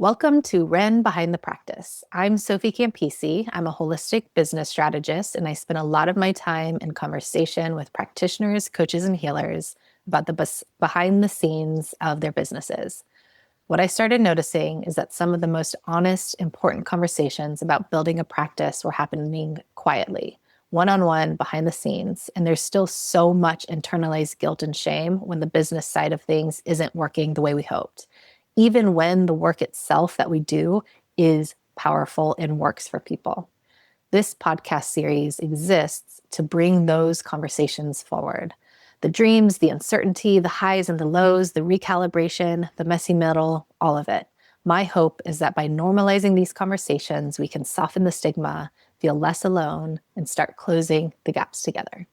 Welcome to Ren Behind the Practice. I'm Sophie Campisi. I'm a holistic business strategist, and I spend a lot of my time in conversation with practitioners, coaches, and healers about the behind the scenes of their businesses. What I started noticing is that some of the most honest, important conversations about building a practice were happening quietly, one-on-one, behind the scenes, and there's still so much internalized guilt and shame when the business side of things isn't working the way we hoped, even when the work itself that we do is powerful and works for people. This podcast series exists to bring those conversations forward. The dreams, the uncertainty, the highs and the lows, the recalibration, the messy middle, all of it. My hope is that by normalizing these conversations, we can soften the stigma, feel less alone, and start closing the gaps together.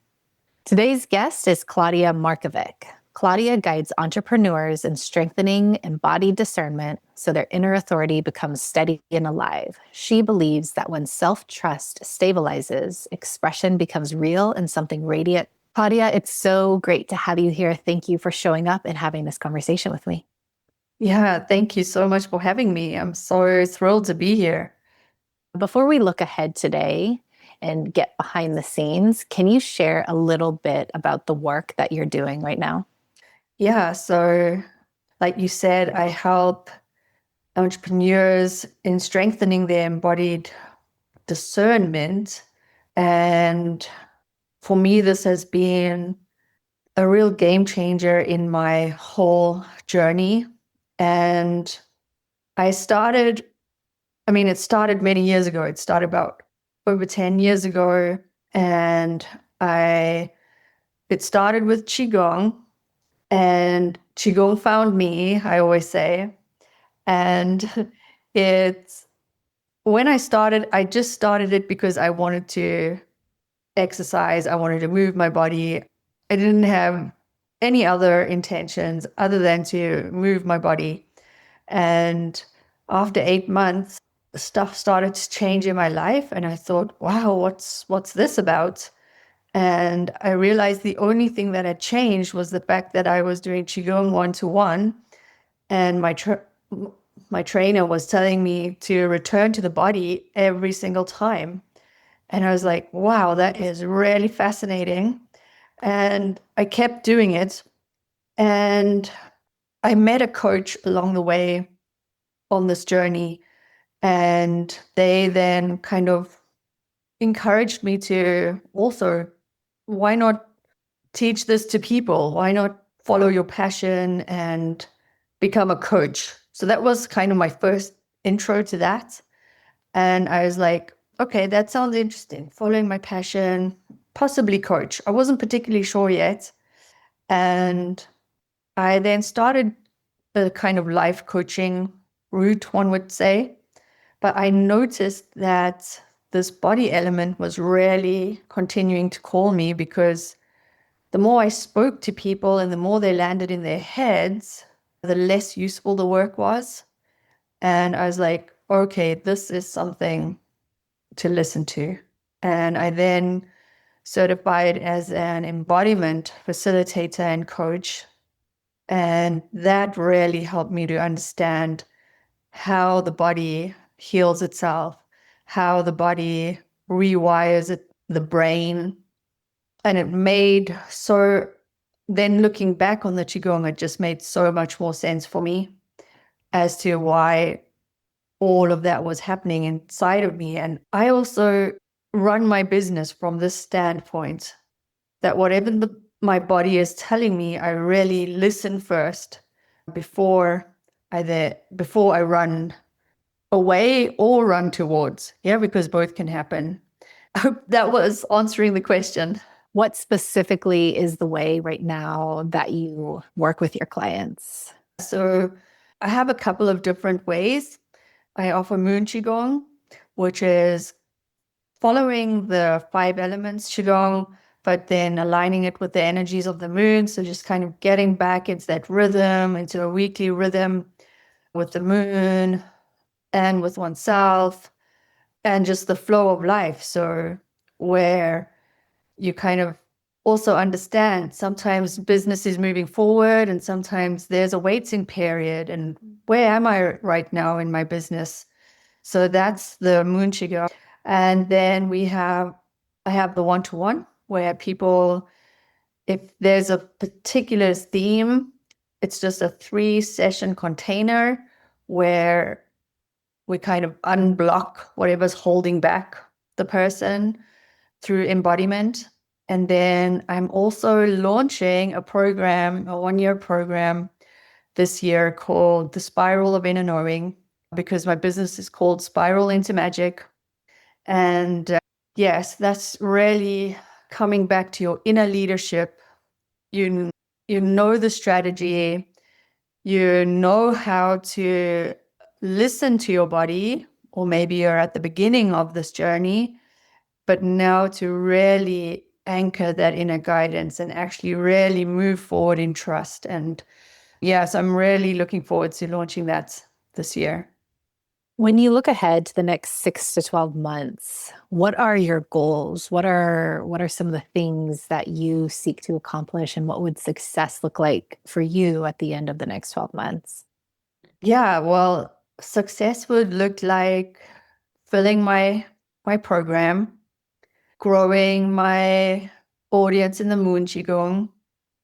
Today's guest is Claudia Markovic. Claudia guides entrepreneurs in strengthening embodied discernment so their inner authority becomes steady and alive. She believes that when self-trust stabilizes, expression becomes real and something radiant. Claudia, it's so great to have you here. Thank you for showing up and having this conversation with me. Yeah, thank you so much for having me. I'm so thrilled to be here. Before we look ahead today and get behind the scenes, can you share a little bit about the work that you're doing right now? Yeah, so like you said, I help entrepreneurs in strengthening their embodied discernment. And for me, this has been a real game changer in my whole journey. And it started many years ago. It started about over 10 years ago. And it started with Qigong. And Qigong found me, I always say. And when I just started it because I wanted to exercise. I wanted to move my body. I didn't have any other intentions other than to move my body. And after 8 months, stuff started to change in my life. And I thought, wow, what's this about? And I realized the only thing that had changed was the fact that I was doing Qigong one-to-one, and my trainer was telling me to return to the body every single time. And I was like, wow, that is really fascinating. And I kept doing it. And I met a coach along the way on this journey. And they then kind of encouraged me to also, why not teach this to people? Why not follow your passion and become a coach? So that was kind of my first intro to that. And I was like, okay, that sounds interesting. Following my passion, possibly coach. I wasn't particularly sure yet. And I then started a kind of life coaching route, one would say. But I noticed that this body element was really continuing to call me, because the more I spoke to people and the more they landed in their heads, the less useful the work was. And I was like, okay, this is something to listen to. And I then certified as an embodiment facilitator and coach. And that really helped me to understand how the body heals itself, how the body rewires the brain. And then looking back on the Qigong, it just made so much more sense for me as to why all of that was happening inside of me. And I also run my business from this standpoint, that whatever my body is telling me, I really listen first before I run away or run towards. Yeah, because both can happen. I hope that was answering the question. What specifically is the way right now that you work with your clients? So I have a couple of different ways. I offer Moon Qigong, which is following the 5 elements Qigong, but then aligning it with the energies of the moon. So just kind of getting back into that rhythm, into a weekly rhythm with the moon and with oneself, and just the flow of life. So where you kind of also understand sometimes business is moving forward and sometimes there's a waiting period. And where am I right now in my business? So that's the moon Qigong. And then I have the one-to-one where people, if there's a particular theme, it's just a 3-session container where we kind of unblock whatever's holding back the person through embodiment. And then I'm also launching a program, a 1-year program this year called The Spiral of Inner Knowing, because my business is called Spiral into Magic. And yes, that's really coming back to your inner leadership. You, you know the strategy, you know how to listen to your body, or maybe you're at the beginning of this journey, but now to really anchor that inner guidance and actually really move forward in trust. And yes, I'm really looking forward to launching that this year. When you look ahead to the next 6 to 12 months, what are your goals? What are some of the things that you seek to accomplish, and what would success look like for you at the end of the next 12 months? Yeah, well, success would look like filling my program, growing my audience in the Moon Qigong,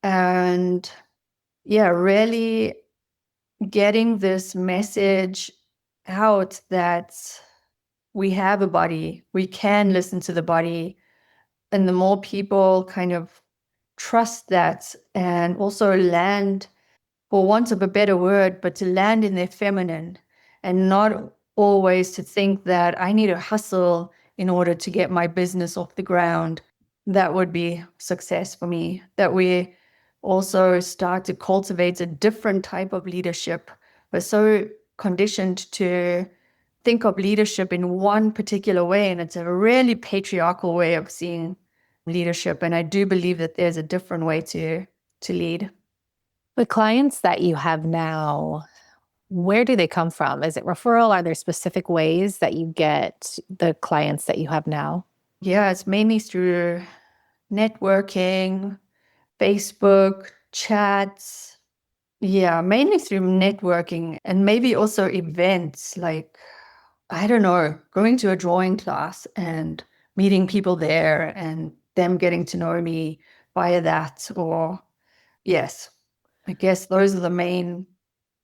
and yeah, really getting this message out that we have a body, we can listen to the body, and the more people kind of trust that and also land, for want of a better word, but to land in their feminine and not always to think that I need to hustle in order to get my business off the ground. That would be success for me. That we also start to cultivate a different type of leadership. We're so conditioned to think of leadership in one particular way, and it's a really patriarchal way of seeing leadership. And I do believe that there's a different way to lead. The clients that you have now, where do they come from? Is it referral? Are there specific ways that you get the clients that you have now? Yeah, it's mainly through networking, Facebook, chats. Yeah, mainly through networking and maybe also events like, I don't know, going to a drawing class and meeting people there and them getting to know me via that. Or, yes, I guess those are the main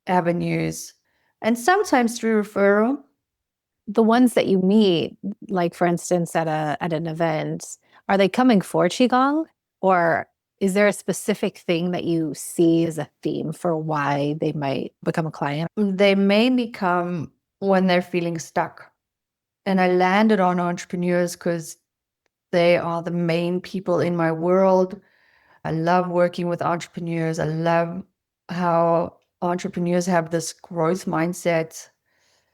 avenues. And sometimes through referral. The ones that you meet, like for instance at an event, are they coming for qigong, or is there a specific thing that you see as a theme for why they might become a client? They mainly come when they're feeling stuck. And I landed on entrepreneurs because they are the main people in my world. I love working with entrepreneurs. I love how entrepreneurs have this growth mindset.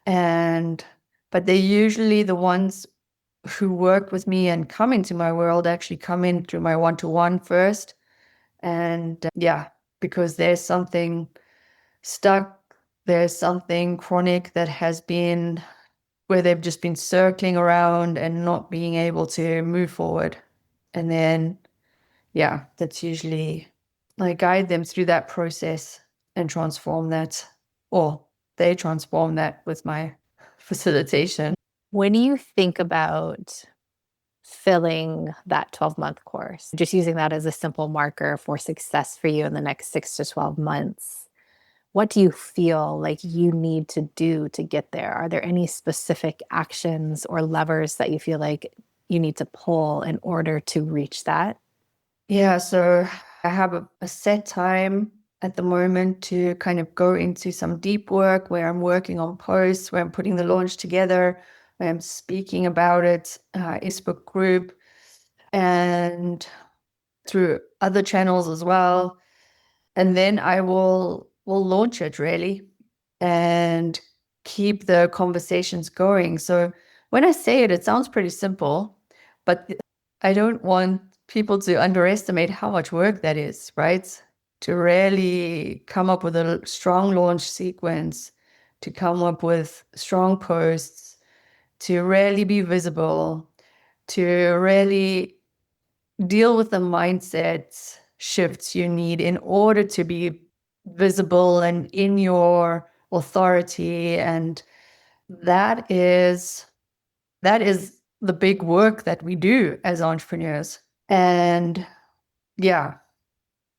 And but they're usually the ones who work with me and come into my world actually come in through my one-to-one first. And yeah, because there's something stuck, there's something chronic that has been where they've just been circling around and not being able to move forward. And then, yeah, that's usually I guide them through that process and transform that, or they transform that with my facilitation. When you think about filling that 12-month course, just using that as a simple marker for success for you in the next 6 to 12 months, what do you feel like you need to do to get there? Are there any specific actions or levers that you feel like you need to pull in order to reach that? Yeah, so I have a set time at the moment to kind of go into some deep work where I'm working on posts, where I'm putting the launch together, where I'm speaking about it, Facebook group, and through other channels as well. And then I will launch it really and keep the conversations going. So when I say it, it sounds pretty simple, but I don't want people to underestimate how much work that is, right? To really come up with a strong launch sequence, to come up with strong posts, to really be visible, to really deal with the mindset shifts you need in order to be visible and in your authority. And that is the big work that we do as entrepreneurs. And yeah,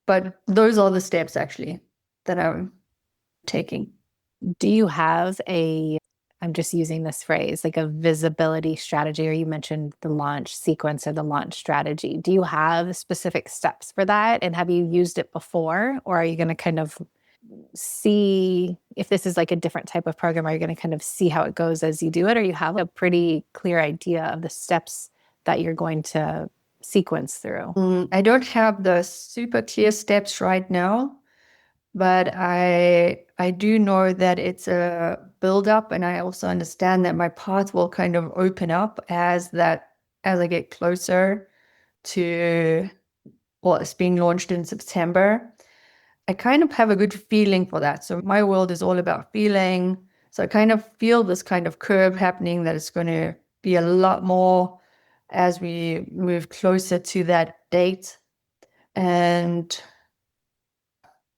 but those are the steps actually that I'm taking. Do you have I'm just using this phrase, like a visibility strategy, or you mentioned the launch sequence or the launch strategy. Do you have specific steps for that? And have you used it before? Or are you going to kind of see if this is like a different type of program? Are you going to kind of see how it goes as you do it? Or you have a pretty clear idea of the steps that you're going to sequence through? I don't have the super clear steps right now, but I do know that it's a build up, and I also understand that my path will kind of open up as I get closer to it's being launched in September. I kind of have a good feeling for that. So my world is all about feeling. So I kind of feel this kind of curve happening, that it's going to be a lot more as we move closer to that date. And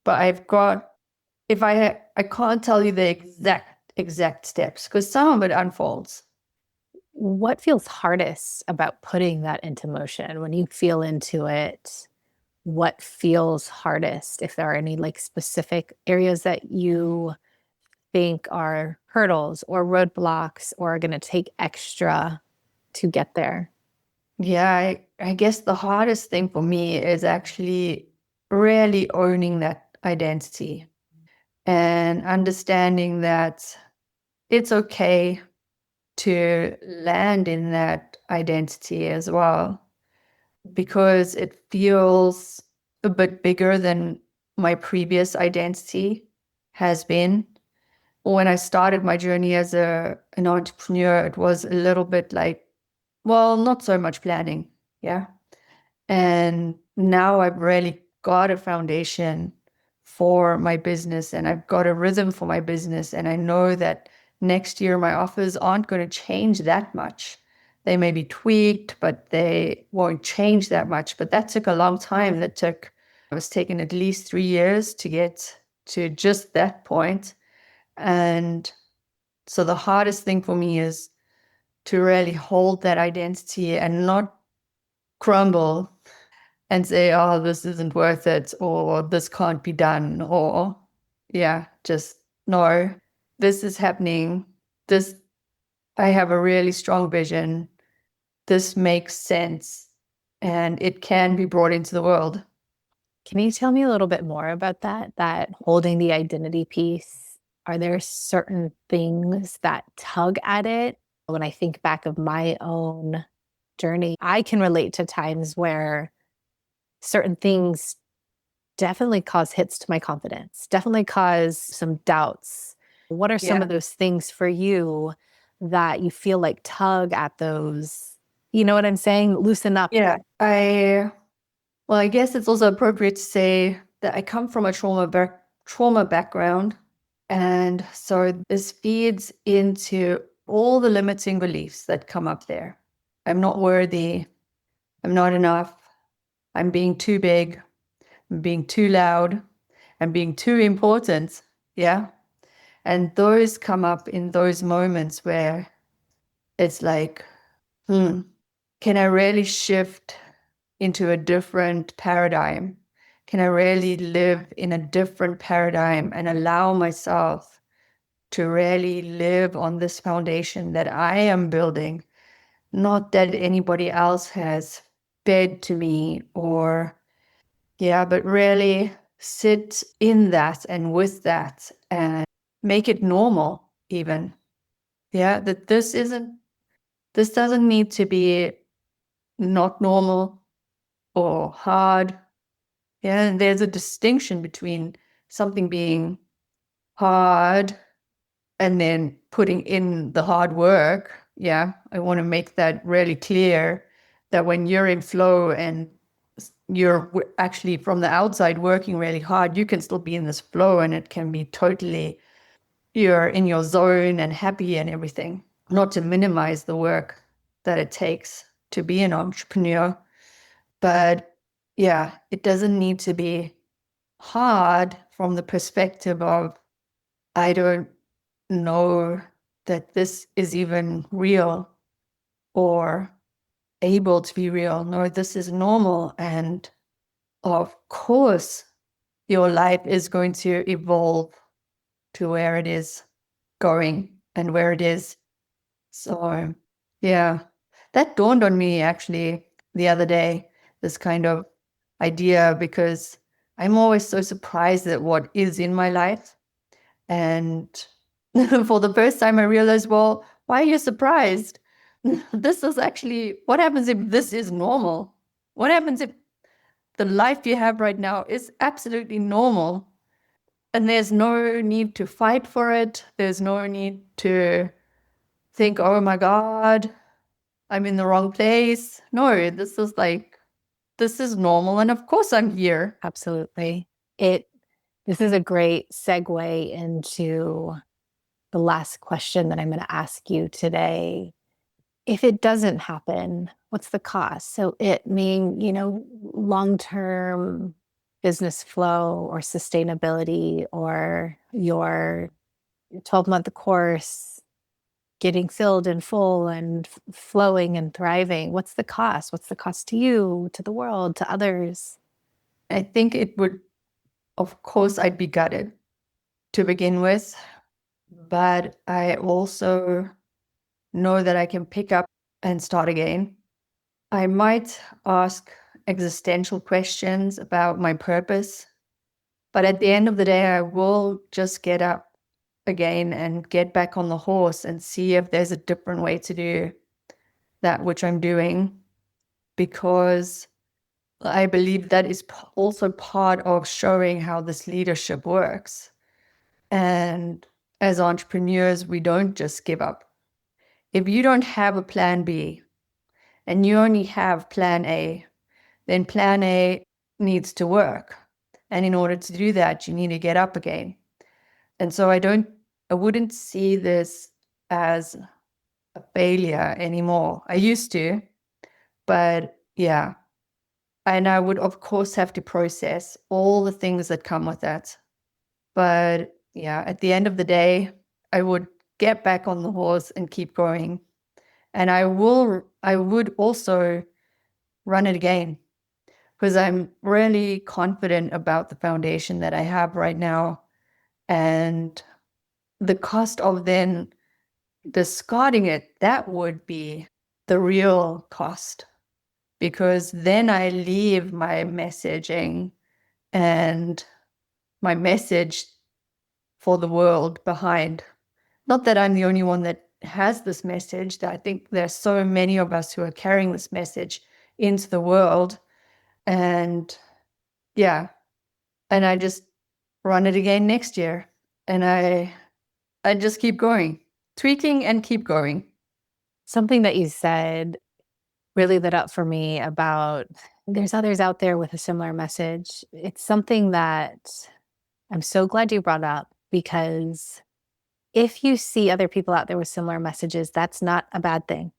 but I've got, if I can't tell you the exact steps because some of it unfolds. What feels hardest about putting that into motion when you feel into it? What feels hardest? If there are any like specific areas that you think are hurdles or roadblocks or are going to take extra to get there? Yeah, I guess the hardest thing for me is actually really owning that identity and understanding that it's okay to land in that identity as well, because it feels a bit bigger than my previous identity has been. When I started my journey as an entrepreneur, it was a little bit like, well, not so much planning. Yeah. And now I've really got a foundation for my business, and I've got a rhythm for my business. And I know that next year my offers aren't going to change that much. They may be tweaked, but they won't change that much. But that took a long time. It was taking at least 3 years to get to just that point. And so the hardest thing for me is to really hold that identity and not crumble and say, oh, this isn't worth it, or this can't be done, or yeah, just no, this is happening. This, I have a really strong vision. This makes sense and it can be brought into the world. Can you tell me a little bit more about that holding the identity piece? Are there certain things that tug at it? When I think back of my own journey, I can relate to times where certain things definitely cause hits to my confidence, definitely cause some doubts. What are some Yeah. of those things for you that you feel like tug at those? You know what I'm saying? Loosen up. Yeah. Well, I guess it's also appropriate to say that I come from a trauma background. And so this feeds into all the limiting beliefs that come up there. I'm not worthy. I'm not enough. I'm being too big. I'm being too loud. I'm being too important. Yeah. And those come up in those moments where it's like, can I really shift into a different paradigm? Can I really live in a different paradigm and allow myself to really live on this foundation that I am building, not that anybody else has fed to me, or, yeah, but really sit in that and with that and make it normal, even. Yeah, that this doesn't need to be not normal or hard. Yeah, and there's a distinction between something being hard and then putting in the hard work. Yeah, I want to make that really clear, that when you're in flow and you're actually from the outside working really hard, you can still be in this flow and it can be totally, you're in your zone and happy and everything. Not to minimize the work that it takes to be an entrepreneur, But yeah, it doesn't need to be hard from the perspective of, I don't know that this is even real or able to be real. No, this is normal. And of course, your life is going to evolve to where it is going and where it is. So, yeah, that dawned on me actually the other day, this kind of idea, because I'm always so surprised at what is in my life. And for the first time, I realized, well, why are you surprised? This is actually, what happens if this is normal? What happens if the life you have right now is absolutely normal? And there's no need to fight for it. There's no need to think, oh my God, I'm in the wrong place. No, this is normal. And of course I'm here. Absolutely. This is a great segue into the last question that I'm going to ask you today. If it doesn't happen, what's the cost? So it mean, long-term business flow or sustainability or your 12-month course getting filled and full and flowing and thriving. What's the cost? What's the cost to you, to the world, to others? I think it would, of course, I'd be gutted to begin with, but I also know that I can pick up and start again. I might ask existential questions about my purpose, but at the end of the day, I will just get up again and get back on the horse and see if there's a different way to do that which I'm doing, because I believe that is also part of showing how this leadership works. And as entrepreneurs, we don't just give up. If you don't have a plan B and you only have plan A, then plan A needs to work. And in order to do that, you need to get up again. And so I wouldn't see this as a failure anymore. I used to, but yeah. And I would, of course, have to process all the things that come with that. But yeah, at the end of the day, I would get back on the horse and keep going. And I would also run it again, because I'm really confident about the foundation that I have right now. And the cost of then discarding it, that would be the real cost, because then I leave my messaging and my message for the world behind. Not that I'm the only one that has this message. I think there's so many of us who are carrying this message into the world. And yeah, and I just run it again next year. And I just keep going, tweaking and keep going. Something that you said really lit up for me about there's others out there with a similar message. It's something that I'm so glad you brought up, because if you see other people out there with similar messages, that's not a bad thing.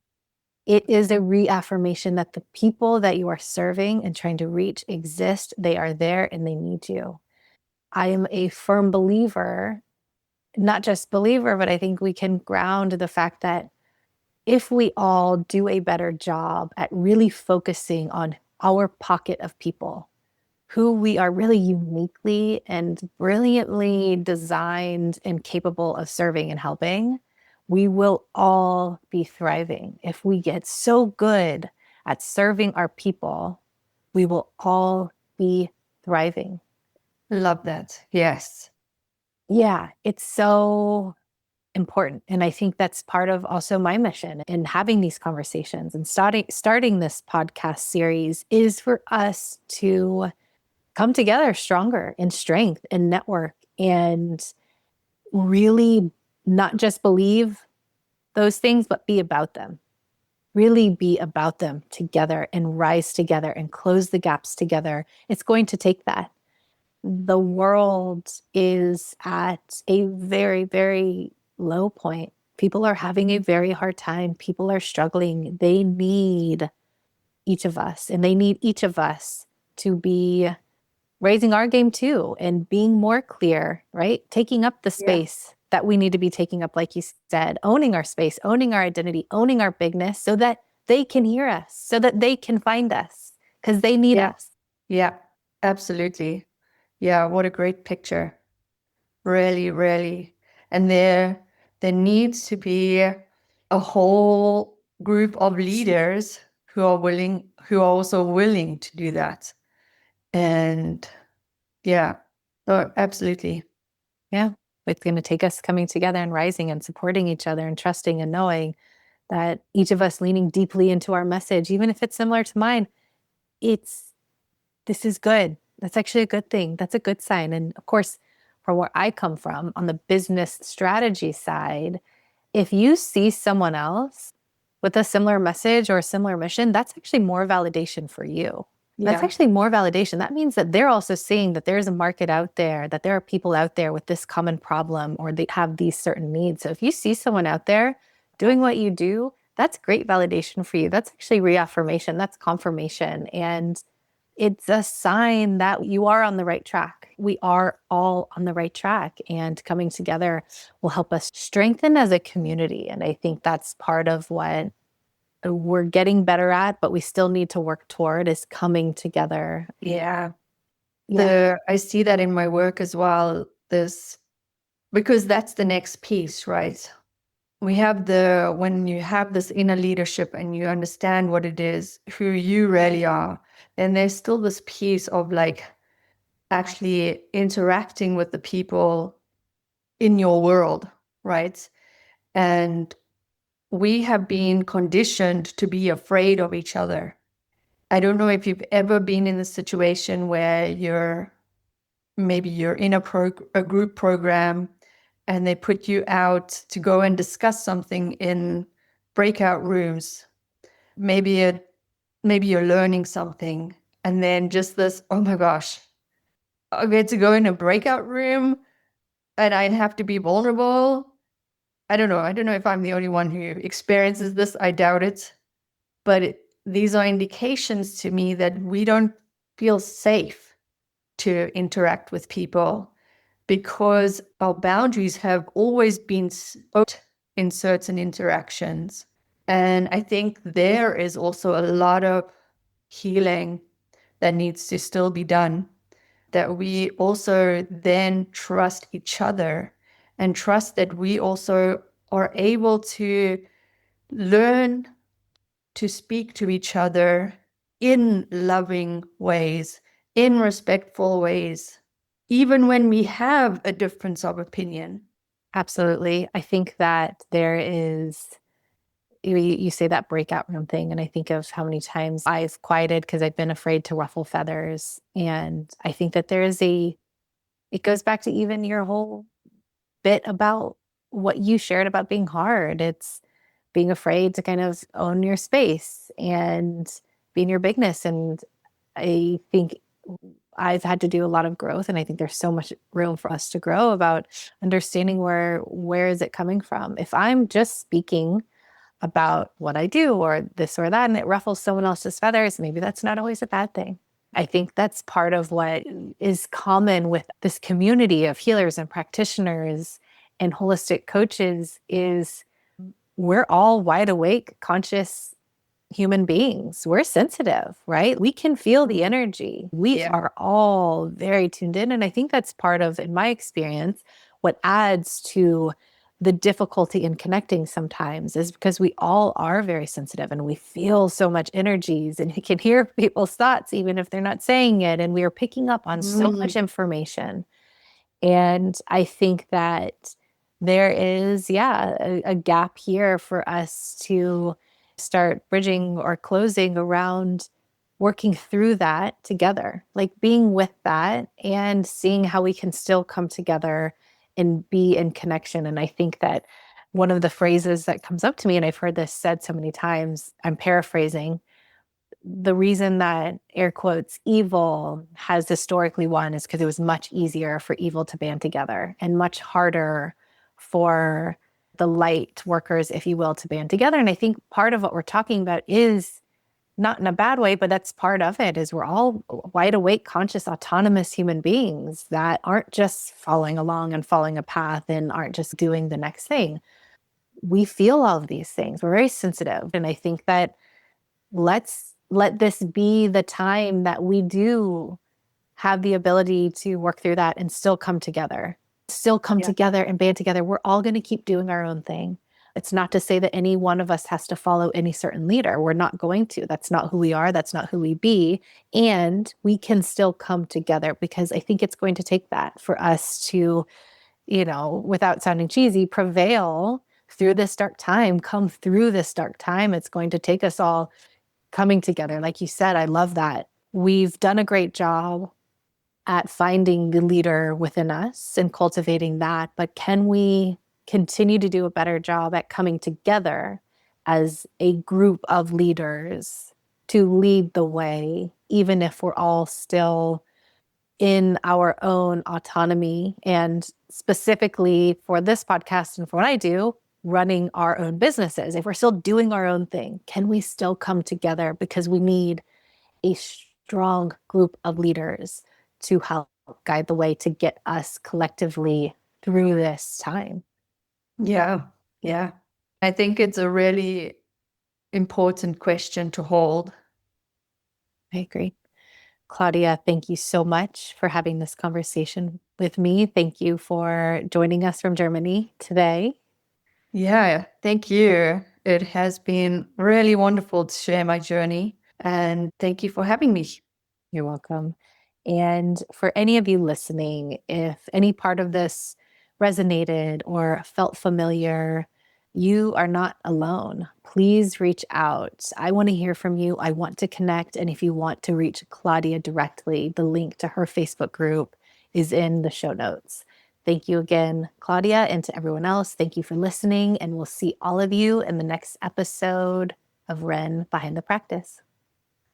It is a reaffirmation that the people that you are serving and trying to reach exist. They are there and they need you. I am a firm believer, not just believer, but I think we can ground the fact that if we all do a better job at really focusing on our pocket of people who we are really uniquely and brilliantly designed and capable of serving and helping, we will all be thriving. If we get so good at serving our people, we will all be thriving. Love that. Yes. Yeah, it's so important. And I think that's part of also my mission in having these conversations and starting this podcast series is for us to come together stronger in strength and network and really not just believe those things, but be about them. Really be about them together and rise together and close the gaps together. It's going to take that. The world is at a very, very low point. People are having a very hard time. People are struggling. They need each of us, and they need each of us to be raising our game too and being more clear, right? Taking up the Yeah. space that we need to be taking up, like you said, owning our space, owning our identity, owning our bigness so that they can hear us, so that they can find us because they need Yeah. us. Yeah. Absolutely. Yeah. What a great picture. Really, really. And there needs to be a whole group of leaders who are also willing to do that. And yeah, no, absolutely. Yeah. It's going to take us coming together and rising and supporting each other and trusting and knowing that each of us leaning deeply into our message, even if it's similar to mine, it's this is good. That's actually a good thing. That's a good sign. And of course, from where I come from on the business strategy side, if you see someone else with a similar message or a similar mission, that's actually more validation for you. That's Yeah. actually more validation. That means that they're also seeing that there's a market out there, that there are people out there with this common problem or they have these certain needs. So if you see someone out there doing what you do, that's great validation for you. That's actually reaffirmation. That's confirmation. And it's a sign that you are on the right track. We are all on the right track, and coming together will help us strengthen as a community. And I think that's part of what we're getting better at, but we still need to work toward is coming together. Yeah. Yeah, I see that in my work as well. Because that's the next piece, right? When you have this inner leadership and you understand what it is, who you really are, then there's still this piece of like actually interacting with the people in your world, right? And we have been conditioned to be afraid of each other. I don't know if you've ever been in a situation where you're in a group program and they put you out to go and discuss something in breakout rooms. Maybe maybe you're learning something, and then just this, oh my gosh, I get to go in a breakout room and I have to be vulnerable. I don't know. I don't know if I'm the only one who experiences this. I doubt it. But these are indications to me that we don't feel safe to interact with people because our boundaries have always been set in certain interactions. And I think there is also a lot of healing that needs to still be done, that we also then trust each other and trust that we also are able to learn to speak to each other in loving ways, in respectful ways, even when we have a difference of opinion. absolutely. I think that there is, you say that breakout room thing, and I think of how many times I've quieted because I've been afraid to ruffle feathers. And I think that it goes back to even your whole bit about what you shared about being hard. It's being afraid to kind of own your space and be in your bigness. And I think I've had to do a lot of growth, and I think there's so much room for us to grow about understanding where is it coming from. If I'm just speaking about what I do or this or that and it ruffles someone else's feathers, maybe that's not always a bad thing. I think that's part of what is common with this community of healers and practitioners and holistic coaches is we're all wide awake, conscious human beings. We're sensitive, right? We can feel the energy. We Yeah. are all very tuned in. And I think that's part of, in my experience, what adds to the difficulty in connecting sometimes is because we all are very sensitive and we feel so much energies and we can hear people's thoughts even if they're not saying it. And we are picking up on so much information. And I think that there is, yeah, a gap here for us to start bridging or closing around working through that together, like being with that and seeing how we can still come together and be in connection. And I think that one of the phrases that comes up to me, and I've heard this said so many times, I'm paraphrasing, the reason that air quotes evil has historically won is because it was much easier for evil to band together and much harder for the light workers, if you will, to band together. And I think part of what we're talking about is not in a bad way, but that's part of it is we're all wide awake, conscious, autonomous human beings that aren't just following along and following a path and aren't just doing the next thing. We feel all of these things. We're very sensitive. And I think that let's let this be the time that we do have the ability to work through that and still come together, Yeah. together and band together. We're all going to keep doing our own thing. It's not to say that any one of us has to follow any certain leader. We're not going to. That's not who we are. That's not who we be. And we can still come together because I think it's going to take that for us to, without sounding cheesy, prevail through this dark time, come through this dark time. It's going to take us all coming together. Like you said, I love that. We've done a great job at finding the leader within us and cultivating that. But can we continue to do a better job at coming together as a group of leaders to lead the way, even if we're all still in our own autonomy? And specifically for this podcast and for what I do, running our own businesses, if we're still doing our own thing, can we still come together? Because we need a strong group of leaders to help guide the way to get us collectively through this time. Yeah. Yeah. I think it's a really important question to hold. I agree. Claudia, thank you so much for having this conversation with me. Thank you for joining us from Germany today. Yeah, thank you. It has been really wonderful to share my journey, and thank you for having me. You're welcome. And for any of you listening, if any part of this resonated or felt familiar, you are not alone. Please reach out. I want to hear from you. I want to connect. And if you want to reach Claudia directly, the link to her Facebook group is in the show notes. Thank you again, Claudia, and to everyone else. Thank you for listening. And we'll see all of you in the next episode of Ren Behind the Practice.